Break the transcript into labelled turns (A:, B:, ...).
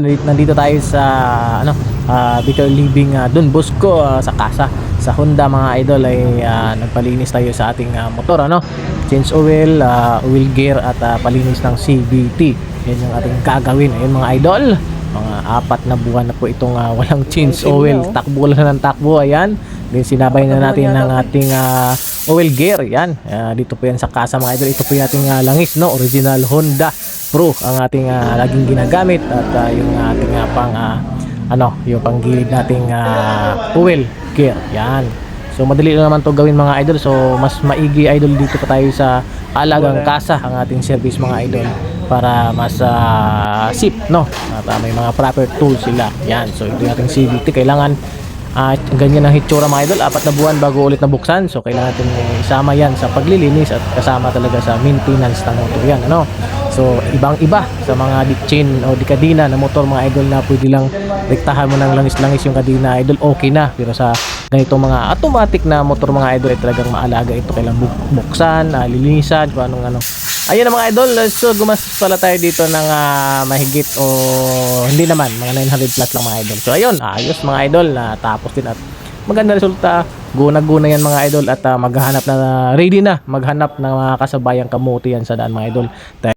A: Nandito tayo sa Better Living Don Bosco sa Casa. Sa Honda mga idol ay nagpalinis tayo sa ating motor, change oil, oil gear at palinis ng CVT. Yan yung ating gagawin. Ayun mga idol, mga 4 na buwan na po itong walang change oil. Takbo lang ng takbo. Ayan. Then sinabay na natin ng ating oil gear. Yan. Dito po yan sa Casa mga idol. Ito po yung ating langis, original Honda Pro ang ating laging ginagamit, at yung ating yung panggilid nating oil gear. Yan. So madali lang naman to gawin mga idol. So mas maigi idol dito pa tayo sa Alagang Casa ang ating service mga idol, para mas safe, at may mga proper tools sila. Yan. So ito yung ating CVT. Kailangan ganyan ang hitsura mga idol, 4 na buwan bago ulit nabuksan. So kailangan natin isama yan sa paglilinis at kasama talaga sa maintenance ng motor yan, So ibang-iba sa mga chain o di kadina na motor mga idol, na pwede lang rektahan mo ng langis-langis yung kadina idol, okay na. Pero sa ganitong mga automatic na motor mga idol ay talagang maalaga ito. Kailangan buksan, linisan, kung anong Ayun na mga idol, so gumastos pala tayo dito ng mahigit o hindi naman, mga 900 plus lang mga idol. So ayun, ayos mga idol, tapos din at maganda resulta. Guna-guna yan mga idol, at maghanap na, ready na maghanap ng mga kasabayang kamuti yan sa daan mga idol.